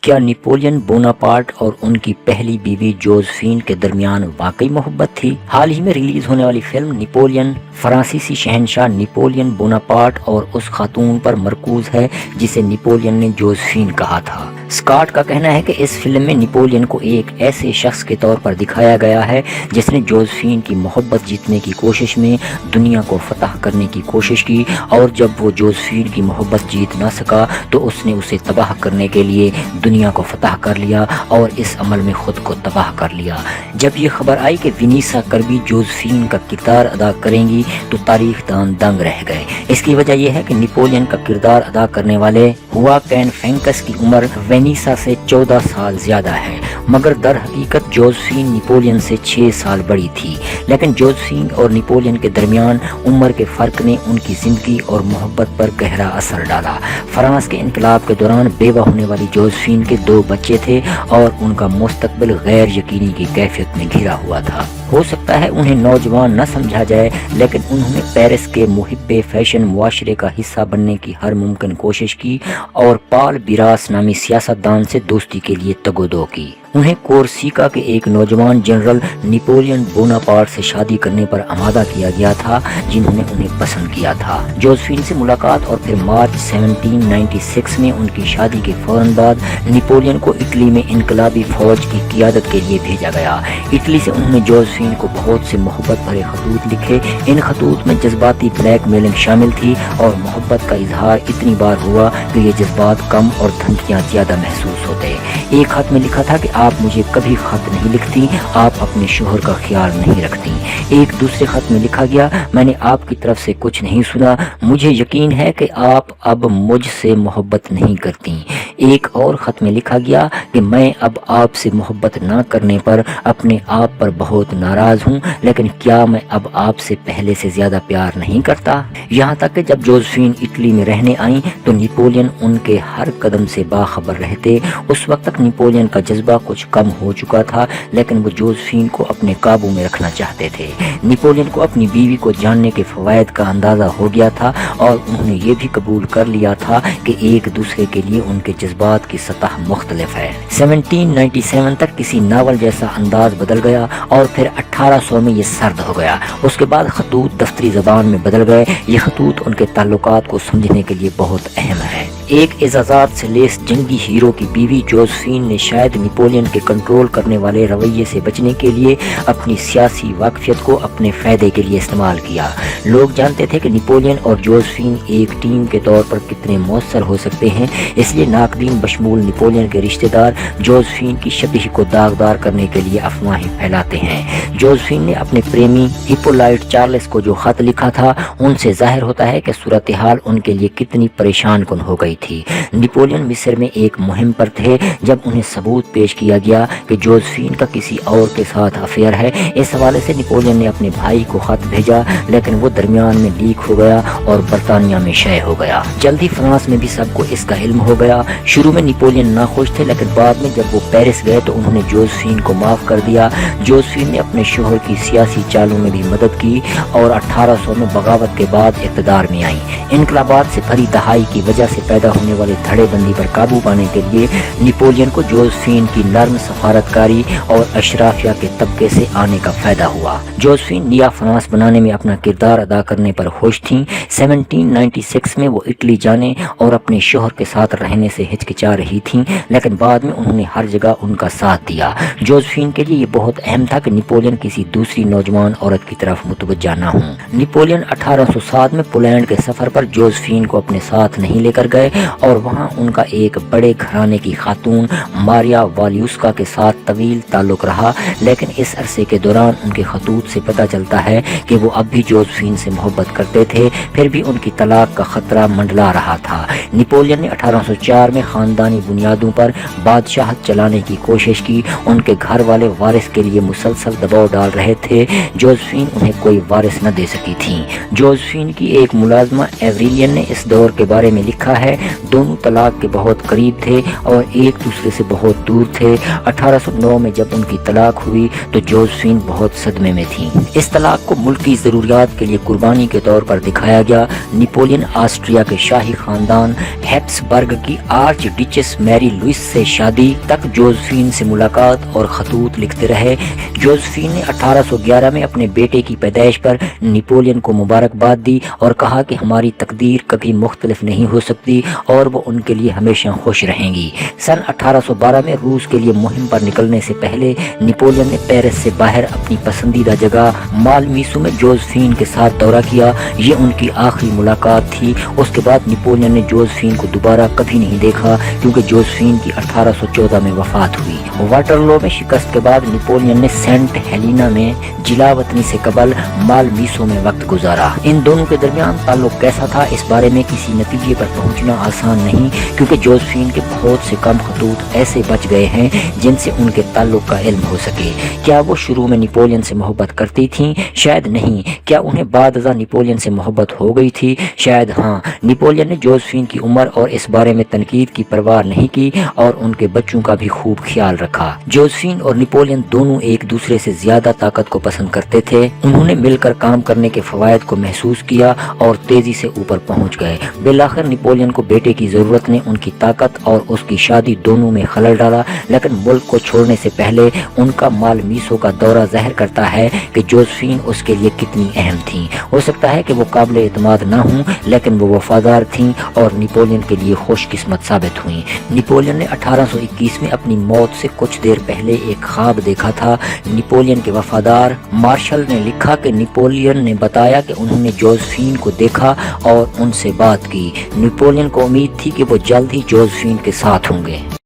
کیا نپولین بوناپارٹ اور ان کی پہلی بیوی جوزفین کے درمیان واقعی محبت تھی؟ حال ہی میں ریلیز ہونے والی فلم نپولین فرانسیسی شہنشاہ نپولین بوناپارٹ اور اس خاتون پر مرکوز ہے جسے نپولین نے جوزفین کہا تھا۔ اسکاٹ کا کہنا ہے کہ اس فلم میں نپولین کو ایک ایسے شخص کے طور پر دکھایا گیا ہے جس نے جوزفین کی محبت جیتنے کی کوشش میں دنیا کو فتح کرنے کی کوشش کی، اور جب وہ جوزفین کی محبت جیت نہ سکا تو اس نے اسے تباہ کرنے کے لیے دنیا کو فتح کر لیا اور اس عمل میں خود کو تباہ کر لیا۔ جب یہ خبر آئی کہ وینیسا کربی جوزفین کا کردار ادا کریں گی تو تاریخ دان دنگ رہ گئے۔ اس کی وجہ یہ ہے کہ نپولین کا کردار ادا کرنے والے ہواکین فینکس کی عمر وینیسا سے 14 سال زیادہ ہے، مگر در حقیقت جوزفین نپولین سے 6 سال بڑی تھی۔ لیکن جوزفین اور نپولین کے درمیان عمر کے فرق نے ان کی زندگی اور محبت پر گہرا اثر ڈالا۔ فرانس کے انقلاب کے دوران بیوہ ہونے والی جوزفین کے 2 بچے تھے اور ان کا مستقبل غیر یقینی کی کیفیت میں گھرا ہوا تھا۔ ہو سکتا ہے انہیں نوجوان نہ سمجھا جائے، لیکن انہوں نے پیرس کے محب فیشن معاشرے کا حصہ بننے کی ہر ممکن کوشش کی اور پال بیراس نامی سیاستدان سے دوستی کے لیے تگ و دو کی۔ انہیں کورسیکا کے ایک نوجوان جنرل نپولین بوناپارٹ سے شادی کرنے پر آمادہ کیا گیا تھا، جنہوں نے انہیں پسند کیا تھا۔ جوزفین سے ملاقات اور پھر مارچ 1796 میں ان کی شادی کے فوراً بعد نپولین کو اٹلی میں انقلابی فوج کی قیادت کے لیے بھیجا گیا۔ اٹلی سے انہوں نے جوزفین کو بہت سے محبت بھرے خطوط لکھے۔ ان خطوط میں جذباتی بلیک میلنگ شامل تھی اور محبت کا اظہار اتنی بار ہوا کہ یہ جذبات کم اور دھمکیاں زیادہ محسوس ہوتے۔ ایک خط میں لکھا تھا کہ آپ مجھے کبھی خط نہیں لکھتی، آپ اپنے شوہر کا خیال نہیں رکھتی۔ ایک دوسرے خط میں لکھا گیا، میں نے آپ کی طرف سے کچھ نہیں سنا، مجھے یقین ہے کہ آپ اب مجھ سے محبت نہیں کرتی۔ ایک اور خط میں لکھا گیا کہ میں اب آپ سے محبت نہ کرنے پر اپنے آپ پر بہت ناراض ہوں، لیکن کیا میں اب آپ سے پہلے سے زیادہ پیار نہیں کرتا؟ یہاں تک کہ جب جوزفین اٹلی میں رہنے آئیں تو نپولین ان کے ہر قدم سے باخبر رہتے۔ اس وقت تک نپولین کا جذبہ کچھ کم ہو چکا تھا، لیکن وہ جوزفین کو اپنے قابو میں رکھنا چاہتے تھے۔ نپولین کو اپنی بیوی کو جاننے کے فوائد کا اندازہ ہو گیا تھا اور انہوں نے یہ بھی قبول کر لیا تھا کہ ایک دوسرے کے لیے ان کے جذبات کی سطح مختلف ہے۔ 1797 تک کسی ناول جیسا انداز بدل گیا اور پھر 1800 میں یہ سرد ہو گیا۔ اس کے بعد خطوط دفتری زبان میں بدل گئے۔ یہ خطوط ان کے تعلقات کو سمجھنے کے لیے بہت اہم ہے۔ ایک اعزازات سے لیس جنگی ہیرو کی بیوی جوزفین نے شاید نپولین کے کنٹرول کرنے والے رویے سے بچنے کے لیے اپنی سیاسی واقفیت کو اپنے فائدے کے لیے استعمال کیا۔ لوگ جانتے تھے کہ نپولین اور جوزفین ایک ٹیم کے طور پر کتنے مؤثر ہو سکتے ہیں، اس لیے ناقدین بشمول نپولین کے رشتہ دار جوزفین کی شبیہ کو داغدار کرنے کے لیے افواہیں پھیلاتے ہیں۔ جوزفین نے اپنے پریمی ہپولائٹ چارلس کو جو خط لکھا تھا، ان سے ظاہر ہوتا ہے کہ صورتحال ان کے لیے کتنی پریشان کن ہو گئی تھی۔ نپولین مصر میں ایک مہم پر تھے جب انہیں ثبوت پیش کیا گیا کہ جوزفین کا کسی اور کے ساتھ افیئر ہے۔ اس حوالے سے نپولین نے اپنے بھائی کو خط بھیجا، لیکن وہ درمیان میں لیک ہو گیا اور برطانیہ میں شائع ہو گیا۔ جلد ہی فرانس میں بھی سب کو اس کا علم ہو گیا۔ شروع میں نپولین ناخوش تھے، لیکن بعد میں جب وہ پیرس گئے تو انہوں نے جوزفین کو معاف کر دیا۔ جوزفین نے اپنے شوہر کی سیاسی چالوں میں بھی مدد کی اور 1800 میں بغاوت کے بعد اقتدار میں آئیں۔ انقلابات سے بھری دہائی کی وجہ سے پیدا ہونے والے دھڑے بندی پر قابو پانے کے لیے نپولین کو جوزفین کی نرم سفارتکاری اور اشرافیہ کے طبقے سے آنے کا فائدہ ہوا۔ جوزفین نیا فرانس بنانے میں اپنا کردار ادا کرنے پر خوش تھیں۔ 1796 میں وہ اٹلی جانے اور اپنے شوہر کے ساتھ رہنے سے ہچکچا رہی تھیں، لیکن بعد میں انہوں نے ہر جگہ ان کا ساتھ دیا۔ جوزفین کے لیے یہ بہت اہم تھا کہ نپولین کسی دوسری نوجوان عورت کی طرف متوجہ نہ ہوں۔ نپولین 1807 میں پولینڈ کے سفر پر جوزفین کو اپنے ساتھ نہیں لے کر گئے اور وہاں ان کا ایک بڑے گھرانے کی خاتون ماریا والیوسکا کے ساتھ طویل تعلق رہا، لیکن اس عرصے کے دوران ان کے خطوط سے پتہ چلتا ہے کہ وہ اب بھی جوزفین سے محبت کرتے تھے، پھر بھی ان کی طلاق کا خطرہ منڈلا رہا تھا۔ نپولین نے 1804 میں خاندانی بنیادوں پر بادشاہت چلانے کی کوشش کی۔ ان کے گھر والے وارث کے لیے مسلسل دباؤ ڈال رہے تھے۔ جوزفین انہیں کوئی وارث نہ دے سکی تھیں۔ جوزفین کی ایک ملازمہ ایوریلین نے اس دور کے بارے میں لکھا ہے دونوں طلاق کے بہت قریب تھے اور ایک دوسرے سے بہت دور تھے۔ 1809 میں جب ان کی طلاق ہوئی تو جوزفین بہت صدمے میں تھیں۔ اس طلاق کو ملکی ضروریات کے لیے قربانی کے طور پر دکھایا گیا۔ نیپولین آسٹریا کے شاہی خاندان ہیپسبرگ کی آرچ ڈچس میری لوئس سے شادی تک جوزفین سے ملاقات اور خطوط لکھتے رہے۔ جوزفین نے 1811 میں اپنے بیٹے کی پیدائش پر نیپولین کو مبارکباد دی اور کہا کہ ہماری تقدیر کبھی مختلف نہیں ہو سکتی اور وہ ان کے لیے ہمیشہ خوش رہیں گی۔ سن 1812 میں روس کے لیے مہم پر نکلنے سے پہلے نیپولین نے پیرس سے باہر اپنی پسندیدہ جگہ مالمیسو میں جوزفین کے ساتھ دورہ کیا۔ یہ ان کی آخری ملاقات تھی۔ اس کے بعد نیپولین نے جوزفین کو دوبارہ کبھی نہیں دیکھا کیونکہ جوزفین کی 1814 میں وفات ہوئی۔ واٹرلو میں شکست کے بعد نیپولین نے سینٹ ہیلینا میں جلا وطنی سے قبل مالمیسو میں وقت گزارا۔ ان دونوں کے درمیان تعلق کیسا تھا اس بارے میں کسی نتیجے پر پہنچنا آسان نہیں کیونکہ جوزفین کے بہت سے کم خطوط ایسے بچ گئے ہیں جن سے ان کے تعلق کا علم ہو سکے۔ کیا وہ شروع میں نیپولین سے محبت کرتی تھیں؟ شاید نہیں۔ کیا انہیں بعد ازاں نیپولین سے محبت ہو گئی تھی؟ شاید ہاں۔ نیپولین نے جوزفین کی عمر اور اس بارے میں تنقید کی پرواہ نہیں کی اور ان کے بچوں کا بھی خوب خیال رکھا۔ جوزفین اور نیپولین دونوں ایک دوسرے سے زیادہ طاقت کو پسند کرتے تھے۔ انہوں نے مل کر کام کرنے کے فوائد کو محسوس کیا اور تیزی سے اوپر پہنچ گئے۔ بالآخر نیپولین کو بیٹے کی ضرورت نے ان کی طاقت اور اس کی شادی دونوں میں خلل ڈالا، لیکن ملک کو چھوڑنے سے پہلے ان کا مالمیسو کا دورہ ظاہر کرتا ہے کہ جوزفین اس کے لیے کتنی اہم تھیں۔ ہو سکتا ہے کہ وہ قابل اعتماد نہ ہوں لیکن وہ وفادار تھیں اور نیپولین کے لیے خوش قسمت ثابت ہوئیں۔ نیپولین نے 1821 میں اپنی موت سے کچھ دیر پہلے ایک خواب دیکھا تھا۔ نیپولین کے وفادار مارشل نے لکھا کہ نیپولین نے بتایا کہ انہوں نے جوزفین کو دیکھا اور ان سے بات کی۔ نیپولین کو امید تھی کہ وہ جلد ہی جوزفین کے ساتھ ہوں گے۔